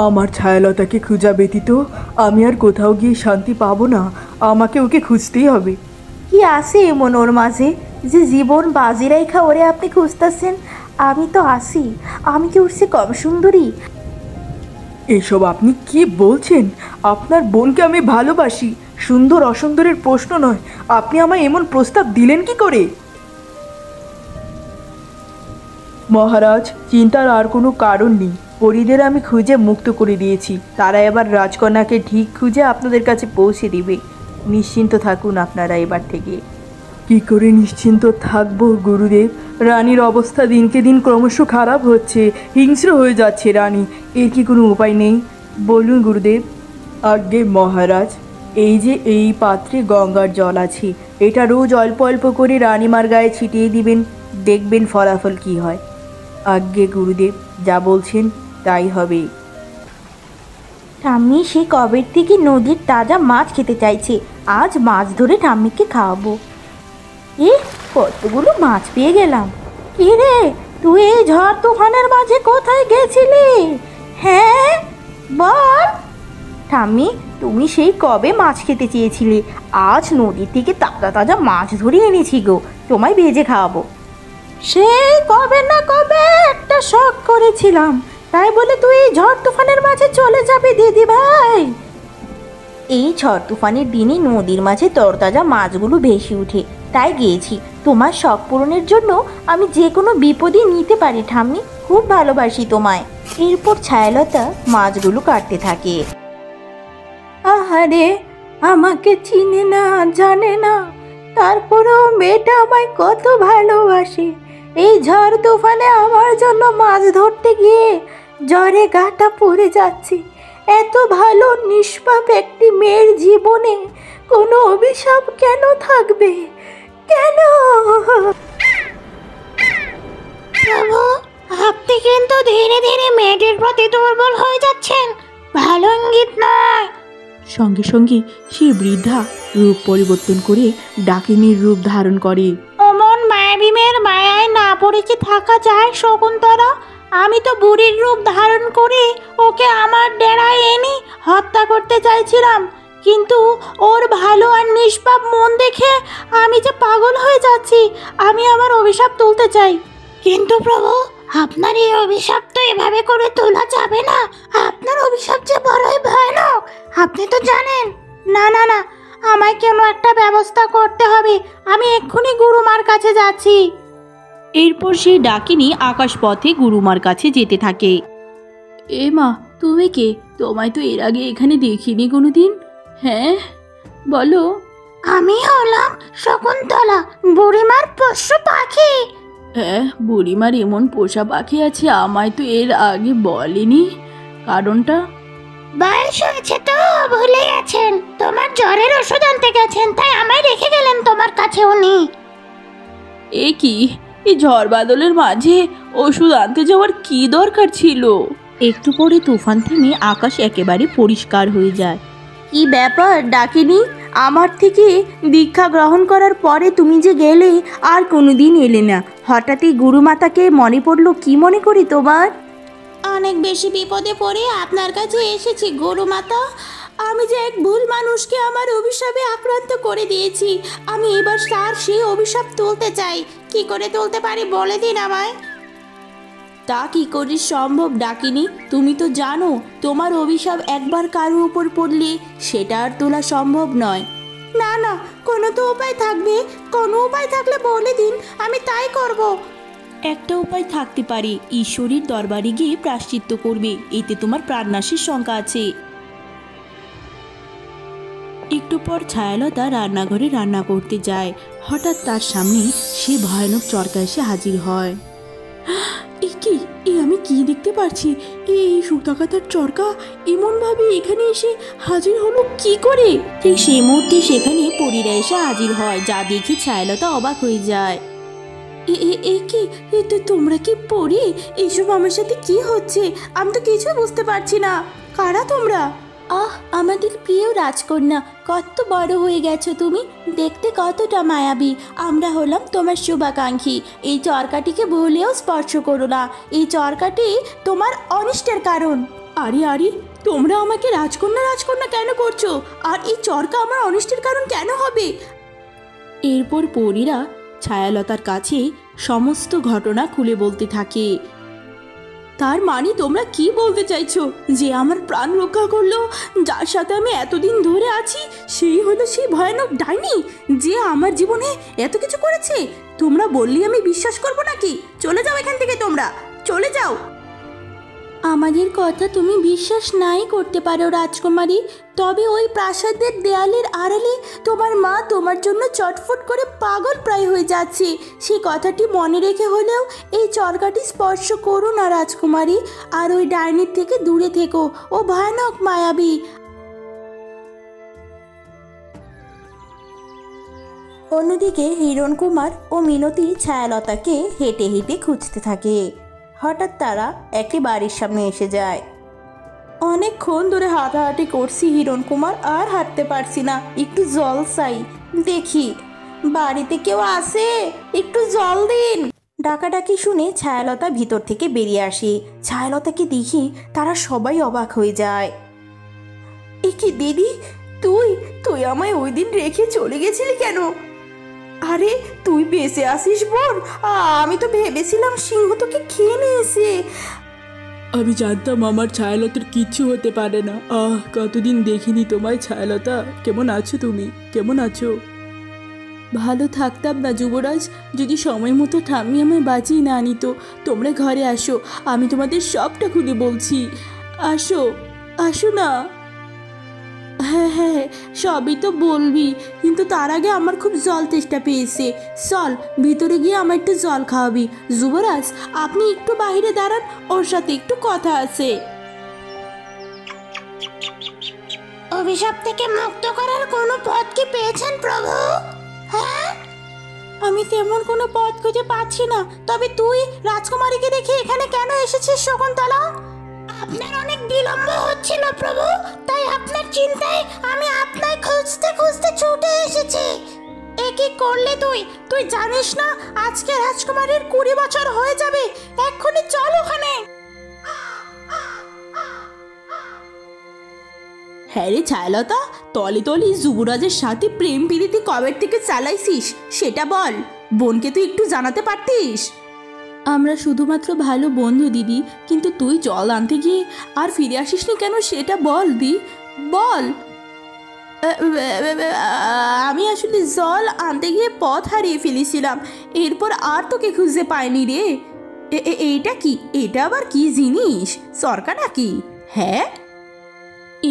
আমার ছায়ালতাকে খুঁজা ব্যতীত আমি আর কোথাও গিয়ে শান্তি পাবো না। আমাকে ওকে খুঁজতেই হবে। কি আছে এমন ওর মাঝে যে জীবন বাজি রাইখা ওরে আপনি খুঁজতেছেন? আমি তো আসি, আমি কি উঠছি কম সুন্দরী? এসব আপনি কি বলছেন? আপনার বোনকে আমি ভালোবাসি, সুন্দর অসুন্দরের প্রশ্ন নয়। আপনি আমায় এমন প্রস্তাব দিলেন কি করে? মহারাজ, চিন্তার আর কোনো কারণ নেই। পরীদের আমি খুঁজে মুক্ত করে দিয়েছি। তারা এবার রাজকন্যাকে ঠিক খুঁজে আপনাদের কাছে পৌঁছে দিবে। নিশ্চিন্ত থাকুন আপনারা এবার থেকে। কি করে নিশ্চিন্ত থাকবো গুরুদেব? রানীর অবস্থা দিনকে দিন ক্রমশ খারাপ হচ্ছে, হিংস্র হয়ে যাচ্ছে রানী। এর কি কোনো উপায় নেই? বলুন গুরুদেব। আজ্ঞে মহারাজ, এই যে এই পাত্রে গঙ্গার জল আছে, এটা রোজ অল্প অল্প করে রানীমার গায়ে ছিটিয়ে দিবেন, দেখবেন ফলাফল কি হয়। আজ্ঞে গুরুদেব, যা বলছেন তাই হবে। ঠাম্মি সে কবের থেকে নদীর তাজা মাছ খেতে চাইছে। আজ মাছ ধরে ঠাম্মিকে খাওয়াবো। কতগুলো মাছ পেয়ে গেলাম। কি রে, তুই এই ঝড় তুফানের মাঝে কোথায় গেছিলি? হ্যাঁ বল। ঠাম্মি, তুমি সেই কবে মাছ খেতে চেয়েছিলে, আজ নদী থেকে তাজা তাজা মাছ ধরে এনেছি গো, তোমায় ভেজে খাওয়াবো। সেই কবে না কবে একটা শখ করেছিলাম, তাই বলে তুই এই ঝড় তুফানের মাঝে চলে যাবে দিদি ভাই? এই ঝড় তুফানের দিনে নদীর মাঝে তরতাজা মাছগুলো ভেসে উঠে, তাই গিয়েছি। তোমার শখ পূরণের জন্য আমি যে কোনো বিপদই নিতে পারি ঠাম্মি, খুব ভালোবাসি তোমায়। এরপর ছায়ালতা মাছগুলো কাটতে থাকে। আহারে, আমাকে চিনে না, জানে না, তারপরেও মেয়েটা আমায় কত ভালোবাসে। এই ঝড় তুফানে আমার জন্য মাছ ধরতে গিয়ে জ্বরে গাটা পড়ে যাচ্ছে। এত ভালো নিষ্পাপ একটি মেয়ের জীবনে কোনো অভিশাপ কেন থাকবে, কেন? প্রভু, আপনি কিন্তু ধীরে ধীরে মেয়েটির প্রতি দুর্বল হয়ে যাচ্ছেন, ভালো ইঙ্গিত নয়। সঙ্গে সঙ্গে সে বৃদ্ধা রূপ পরিবর্তন করে ডাকিনীর রূপ ধারণ করে। অমন মায়াবী মেয়ের মায়ায় না পড়ে কি থাকা যায় শকুন্তলা? আমি তো বুড়ির রূপ ধারণ করে ওকে আমার ডেরায় এনে হত্যা করতে চাইছিলাম, কিন্তু ওর ভালো আর নিষ্পাপ মন দেখে আমি যে পাগল হয়ে যাচ্ছি। আমি আমার অভিশাপ তুলতে চাই, কিন্তু প্রভু, আপনার এই অভিশাপ তো এভাবে করে তোলা যাবে না। আপনার অভিশাপ যে বড়ই ভয়ানক, আপনি তো জানেন। না না না, আমায় কোনো একটা ব্যবস্থা করতে হবে। আমি এক্ষুনি গুরুমার কাছে যাচ্ছি। এরপর সেই ডাকিনী আকাশ পথে গুরুমার কাছে যেতে থাকে। এ মা, তুমি কে? তোমায় তো এর আগে এখানে দেখিনি কোনোদিন। হ্যাঁ, বলো। আমি হলাম শকুন্তলা, বুড়িমার পোষ্য পাখি। হ্যাঁ, বুড়িমার এমন পোষা পাখি আছে, আমায় তো এর আগে বলেনি। কারণটা? বয়স হয়েছে তো ভুলে গেছেন। তোমার জ্বরের ওষুধ আনতে গেছেন, তাই আমায় রেখে গেলেন তোমার কাছে উনি। এ কি, এই ঝড় বাদলের মাঝে ওষুধ আনতে যাওয়ার কি দরকার ছিল? একটু পরে তুফান থেমে আকাশ একেবারে পরিষ্কার হয়ে যায়। কি ব্যাপার ডাকিনি, আমার থেকে দীক্ষা গ্রহণ করার পরে তুমি যে গেলে আর কোনোদিন এলে না, হঠাৎই গুরুমাতাকে মনে পড়লো, কি মনে করি তোমার? অনেক বেশি বিপদে পড়ে আপনার কাছে এসেছি গুরুমাতা। আমি যে এক ভুল মানুষকে আমার অভিশাপে আক্রান্ত করে দিয়েছি। আমি এবার তার সেই অভিশাপ তুলতে চাই। কি করে তুলতে পারি বলে দিন আমায়। তা কি করে সম্ভব ডাকিনি? তুমি তো জানো তোমার অভিশাপ একবার কারো উপর পড়লে সেটা আর তোলা সম্ভব নয়। না না, কোনো তো উপায় থাকবে। কোনো উপায় থাকলে বলে দিন, আমি তাই করব। একটা উপায় থাকতে পারে, ঈশ্বরের দরবারে গিয়ে প্রায়শ্চিত্ত করবে, এতে তোমার প্রাণনাশের শঙ্কা আছে। একটু পর ছায়ালতা রান্নাঘরে রান্না করতে যায়। হঠাৎ তার সামনে সে ভয়ানক চরকা এসে হাজির হয়। কি, আমি কি দেখতে পাচ্ছি? এই সুতাকাতার চরকা এমনভাবে এখানে এসে হাজির হলো কি করে? ঠিক সেই মুহূর্তে সেখানে পরীরা এসে হাজির হয়, যা দেখে ছায়ালতা অবাক হয়ে যায়। তো তোমরা কি পড়ি? এইসব আমার সাথে কি হচ্ছে? আমি তো কিছু বুঝতে পারছি না। কারা তোমরা? আহ, আমাদের প্রিয় রাজকন্যা, কত বড় হয়ে গেছো তুমি, দেখতে কতটা মায়াবী। আমরা হলাম তোমার শুভাকাঙ্ক্ষী। এই চরকাটিকে ভুলেও স্পর্শ করো না, এই চরকাটি তোমার অনিষ্টের কারণ। আরে আরে, তোমরা আমাকে রাজকন্যা রাজকন্যা কেন করছো? আর এই চরকা আমার অনিষ্টের কারণ কেন হবে? এরপর পরীরা ছায়ালতার কাছে সমস্ত ঘটনা খুলে বলতে থাকে। তার মানে তোমরা কি বলতে চাইছো? যে আমার প্রাণ রক্ষা করলো, যার সাথে আমি এতদিন ধরে আছি, সেই হলো সেই ভয়ানক ডাইনি যে আমার জীবনে এত কিছু করেছে? তোমরা বললেই আমি বিশ্বাস করবো নাকি? চলে যাও এখান থেকে, তোমরা চলে যাও। আমাদের কথা তুমি বিশ্বাস নাই করতে পারো রাজকুমারী, তবে ওই প্রাসাদের দেয়ালের আড়ালে তোমার মা তোমার জন্য চটফট করে পাগল প্রায় হয়ে যাচ্ছে। সেই কথাটি মনে রেখে হলেও এই চরকাটি স্পর্শ করো না রাজকুমারী, আর ওই ডাইনির থেকে দূরে থেকো, ও ভয়ানক মায়াবী। অন্যদিকে হিরণ কুমার ও মিনতি ছায়ালতাকে হেঁটে হেঁটে খুঁজতে থাকে। হঠাৎ তারা একটি বাড়ির সামনে এসে যায়। অনেকক্ষণ ধরে হাঁটাহাঁটি করছি হিরণ কুমার, আর হাঁটতে পারছি না, একটু জল চাই। দেখি বাড়িতে কেউ আসে, একটু জল দিন। ডাকাডাকি শুনে ছায়ালতা ভিতর থেকে বেরিয়ে আসে। ছায়ালতাকে দেখি তারা সবাই অবাক হয়ে যায়। কি দিদি, তুই তুই আমায় ওই দিন রেখে চলে গেছিলি কেন? আরে তুই বেঁচে আসিস বোন, আমি তো ভেবেছিলাম সিংহ তোকে খেয়ে নিয়েছে। আমি জানতাম আমার ছায়ালতার কিচ্ছু হতে পারে না। কতদিন দেখিনি তোমায় ছায়ালতা। কেমন আছো তুমি? কেমন আছো? ভালো থাকতাম না যুবরাজ, যদি সময় মতো ঠাম্মি আমায় বাঁচিয়ে না নিত। তোমরা ঘরে আসো, আমি তোমাদের সবটা খুলে বলছি। আসো, আসো না। হ্যাঁ হ্যাঁ, সবই তো বলবি, কিন্তু তার আগে আমার খুব জল তেষ্টা পেয়েছে। চল ভিতরে গিয়ে আমার একটু জল খাওয়াবি। যুবরাজ, আপনি একটু বাইরে দাঁড়ান, ওর সাথে একটু কথা আছে। অভিশাপ থেকে মুক্ত করার কোনো পথ কি পেয়েছেন প্রভু? হ্যাঁ, আমি তেমন কোনো পথ খুঁজে পাচ্ছি না। তবে তুই রাজকুমারীকে রেখে এখানে কেন এসেছিস শকুন্তলা? আপনার অনেক বিলম্ব হচ্ছিল প্রভু, তাই আপনার চিন্তায় আমি আপনায় খুঁজতে খুঁজতে ছুটে এসেছি। এ কি করলে তুই? তুই জানিস না আজকে রাজকুমারীর 20 বছর হয়ে যাবে। এক্ষুনি চল ওখানে। হ্যাঁ রে ছায়ালতা, তলে তলে যুবরাজের সাথে প্রেম প্রীতি কবে থেকে চালাইছিস সেটা বল। বোনকে তুই একটু জানাতে পারতিস। আমরা শুধুমাত্র ভালো বন্ধু দিদি, কিন্তু তুই জল আনতে গিয়ে আর ফিরে আসিসনি কেন সেটা বল দি, বল। আমি আসলে জল আনতে গিয়ে পথ হারিয়ে ফেলেছিলাম, এরপর আর তোকে খুঁজে পাইনি রে। এইটা কি? এটা আবার কি জিনিস? চরকা নাকি? হ্যাঁ,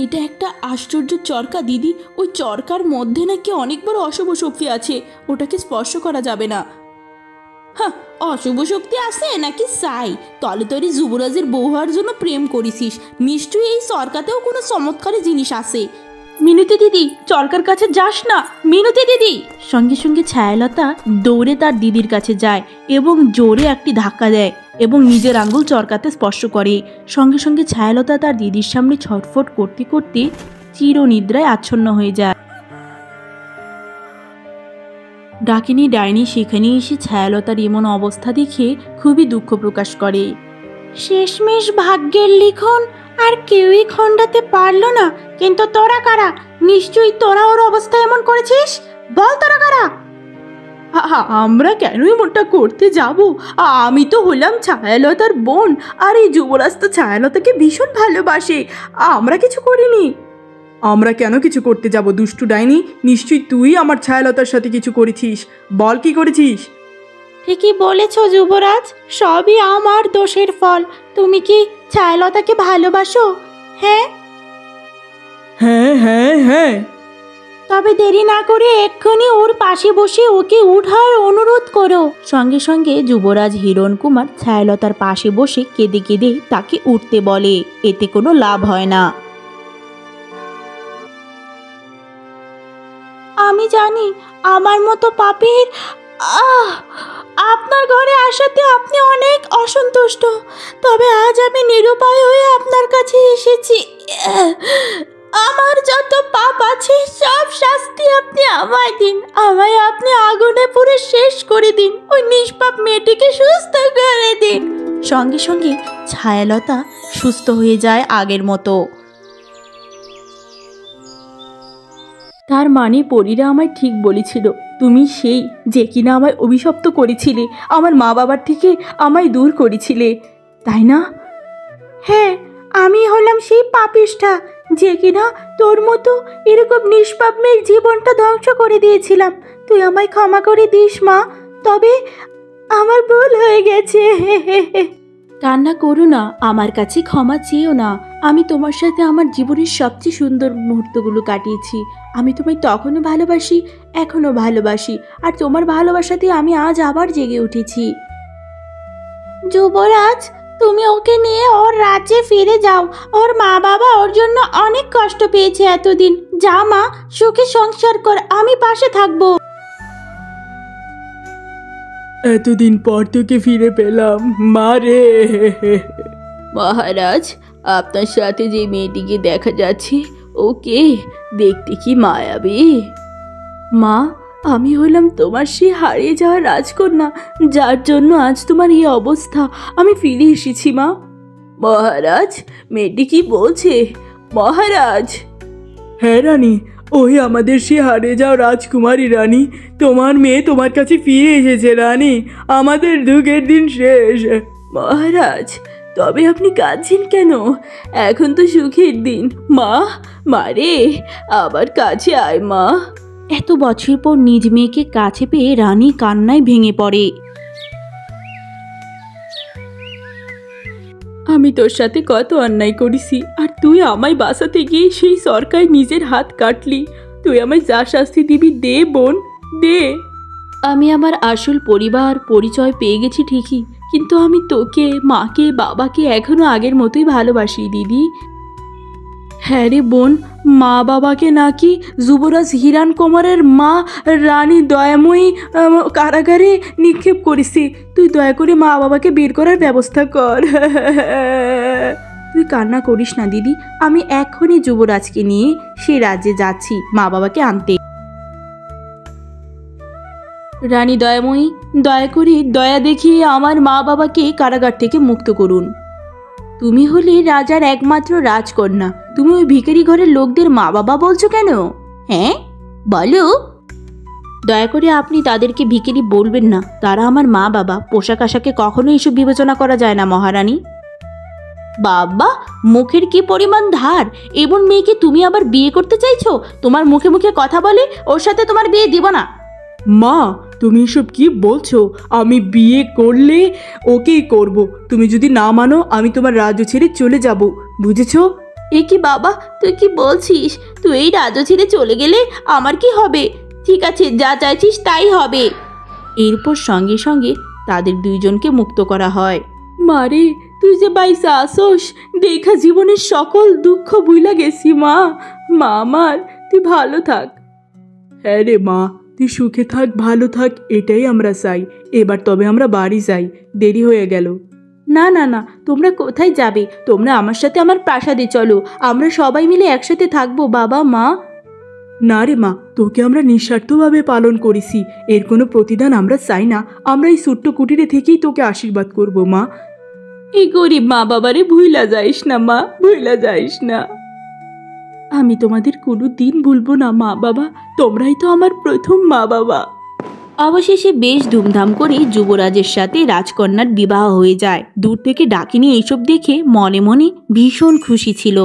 এটা একটা আশ্চর্য চরকা দিদি। ওই চরকার মধ্যে নাকি অনেক বড় অশুভ শক্তি আছে, ওটাকে স্পর্শ করা যাবে না। হ্যাঁ, অশুভ শক্তি আছে নাকি চাই? তলে তলে যুবরাজের বউ হওয়ার জন্য প্রেম করেছিস, নিশ্চয়ই এই চরকাতেও কোনো চমৎকারী জিনিস আছে। মিনতি দিদি, চরকার কাছে যাস না। মিনতি দিদি। সঙ্গে সঙ্গে ছায়ালতা দৌড়ে তার দিদির কাছে যায় এবং জোরে একটি ধাক্কা দেয় এবং নিজের আঙ্গুল চরকাতে স্পর্শ করে। সঙ্গে সঙ্গে ছায়ালতা তার দিদির সামনে ছটফট করতে করতে চিরনিদ্রায় আচ্ছন্ন হয়ে যায়। ডাকিনী ডাইনি সেখানে এসে ছায়ালতার এমন অবস্থা দেখে খুবই দুঃখ প্রকাশ করে। শেষমেশ ভাগ্যের লিখন আর কেউই খণ্ডাতে পারলো না। কিন্তু তোরা কারা? নিশ্চয়ই তোরা ওর অবস্থা এমন করেছিস। বল তোরা কারা? আমরা কেন এমনটা করতে যাব? আমি তো হলাম ছায়ালতার বোন, আর এই যুবরাজ তো ছায়ালতাকে ভীষণ ভালোবাসে। আমরা কিছু করিনি। আমরা কেন কিছু করতে যাব দুষ্টু ডাইনি? নিশ্চয়ই তুই আমার ছায়ালতার সাথে কিছু করেছিস। বল কি করেছিস? ঠিকই বলেছ যুবরাজ, সবই আমার দোষের ফল। তুমি কি ছায়ালতাকে ভালোবাসো? হ্যাঁ হ্যাঁ হ্যাঁ হ্যাঁ। তবে দেরি না করে এক্ষুনি ওর পাশে বসে ওকে উঠার অনুরোধ করো। সঙ্গে সঙ্গে যুবরাজ হিরণকুমার ছায়ালতার পাশে বসে কেঁদে কেঁদে তাকে উঠতে বলে। এতে কোনো লাভ হয় না। আমি জানি আমার মতো পাপীর আপনার ঘরে আসাতে আপনি অনেক অসন্তুষ্ট। তবে আজ আমি নিরুপায় হয়ে আপনার কাছে এসেছি। আমার যত পাপ আছে সব শাস্তি আপনি আমায় দিন। আমায় আপনি আগুনে পুড়ে শেষ করে দিন। ওই নিষ্পাপ মেয়েটিকে সুস্থ করে দিন। সঙ্গে সঙ্গে ছায়ালতা সুস্থ হয়ে যায় আগের মতো। তার মানে পরীরা আমায় ঠিক বলেছিল, তুমি সেই যে কিনা আমায় অভিশপ্ত করেছিলে, আমার মা বাবার থেকে আমায় দূর করেছিলে, তাই না? হ্যাঁ, আমি হলাম সেই পাপিষ্ঠা যে কিনা তোর মতো এরকম নিষ্পাপ মেয়ের জীবনটা ধ্বংস করে দিয়েছিলাম। তুই আমায় ক্ষমা করে দিস মা। তবে আমার ভুল হয়ে গেছে। কান্না করো না, আমার কাছে ক্ষমা চেয়েও না। আমি তোমার সাথে আমার জীবনের সবচেয়ে সুন্দর মুহূর্তগুলো কাটিয়েছি। আমি তোমায় তখনও ভালোবাসি, এখনও ভালোবাসি, আর তোমার ভালোবাসাতে আমি আজ আবার জেগে উঠেছি। যুবরাজ, তুমি ওকে নিয়ে ওর রাজ্যে ফিরে যাও। ওর মা বাবা ওর জন্য অনেক কষ্ট পেয়েছে এতদিন। যা মা, সুখে সংসার কর, আমি পাশে থাকবো। এতদিন পর তোকে ফিরে পেলাম মা রে। মহারাজ, আপনার সাথে যে মেয়েটিকে দেখা যাচ্ছে ওকে দেখতে কি মায়াবী। মা, আমি হলাম তোমার সেই হারিয়ে যাওয়া রাজকন্যা, যার জন্য আজ তোমার এই অবস্থা। আমি ফিরে এসেছি মা। মহারাজ, মেয়েটি কি বলছে? মহারাজ। হ্যাঁ রানী, ওই আমাদের সে হারিয়ে যাও রাজকুমারী রানী, তোমার মেয়ে তোমার কাছে ফিরে এসেছে রানী, আমাদের দুঃখের দিন শেষ। মহারাজ, তবে আপনি কাঁদছেন কেন? এখন তো সুখের দিন। মা, মারে, আবার কাছে আয় মা। এত বছর পর নিজ মেয়েকে কাছে পেয়ে রানী কান্নায় ভেঙে পড়ে। আমি তোর সাথে কত অন্যায় করেছি, আর তুই আমায় বাঁচাতে গিয়ে সেই সরকার নিজের হাত কাটলি। তুই আমায় যা শাস্তি দিবি দে বোন, দে। আমি আমার আসল পরিবার পরিচয় পেয়ে গেছি ঠিকই, কিন্তু আমি তোকে, মাকে, বাবাকে এখনো আগের মতোই ভালোবাসি দিদি। হ্যাঁ রে বোন, মা বাবাকে নাকি যুবরাজ হিরান কুমারের মা রানী দয়াময়ী কারাগারে নিক্ষেপ করেছে। তুই দয়া করে মা বাবাকে বের করার ব্যবস্থা কর। তুই কান্না করিস না দিদি, আমি এখনই যুবরাজকে নিয়ে সেই রাজ্যে যাচ্ছি মা বাবাকে আনতে। রানী দয়াময়ী, দয়া করে দয়া দেখিয়ে আমার মা বাবাকে কারাগার থেকে মুক্ত করুন। তুমি হলে রাজার একমাত্র রাজকন্যা, তুমি ওই ভিখারি ঘরের লোকদের মা বাবা বলছো কেন? হ্যাঁ বলো। দয়া করে আপনি তাদেরকে ভিখারি বলবেন না, তারা আমার মা বাবা। পোশাক আশাকে কখনো এসব বিবেচনা করা যায় না মহারানী। বাবা, মুখের কি পরিমাণ ধার! এমন মেয়েকে তুমি আবার বিয়ে করতে চাইছো? তোমার মুখে মুখে কথা বলে ওর সাথে তোমার বিয়ে দিব না। মা, তুমি এসব কি বলছো? আমি বিয়ে করলে ওকেই করব। তুমি যদি না মানো আমি তোমার রাজ্য ছেড়ে চলে যাব, বুঝেছো? এ কি বাবা, তুই কি বলছিস? তুই এই রাজ্য ছেড়ে চলে গেলে আমার কি হবে? ঠিক আছে, যা চাইছিস তাই হবে। এরপর সঙ্গে সঙ্গে তাদের দুইজনকে মুক্ত করা হয়। মারে, তুই যে বাইসা আসোস দেখা জীবনের সকল দুঃখ ভুইলা গেছি মা। মা আমার, তুই ভালো থাক। হ্যাঁ রে মা, তুই সুখে থাক, ভালো থাক, এটাই আমরা চাই। এবার তবে আমরা বাড়ি যাই, দেরি হয়ে গেল। না না না, তোমরা কোথায় যাবে? তোমরা আমার সাথে আমার প্রাসাদে চলো, আমরা সবাই মিলে একসাথে থাকবো বাবা মা। না রে মা, তোকে আমরা নিঃস্বার্থভাবে পালন করেছি, এর কোনো প্রতিদান আমরা চাই না। আমরা এই ছোট্ট কুটিরে থেকেই তোকে আশীর্বাদ করব মা। এই গরিব মা বাবারে ভুইলা যাইস না মা, ভুইলা যাইস না। আমি তোমাদের কোনো দিন ভুলবো না মা বাবা, তোমরাই তো আমার প্রথম মা বাবা। অবশেষে বেশ ধুমধাম করে যুবরাজের সাথে রাজকন্যার বিবাহ হয়ে যায়। দূর থেকে ডাকিনী এইসব দেখে মনে মনে ভীষণ খুশি ছিল।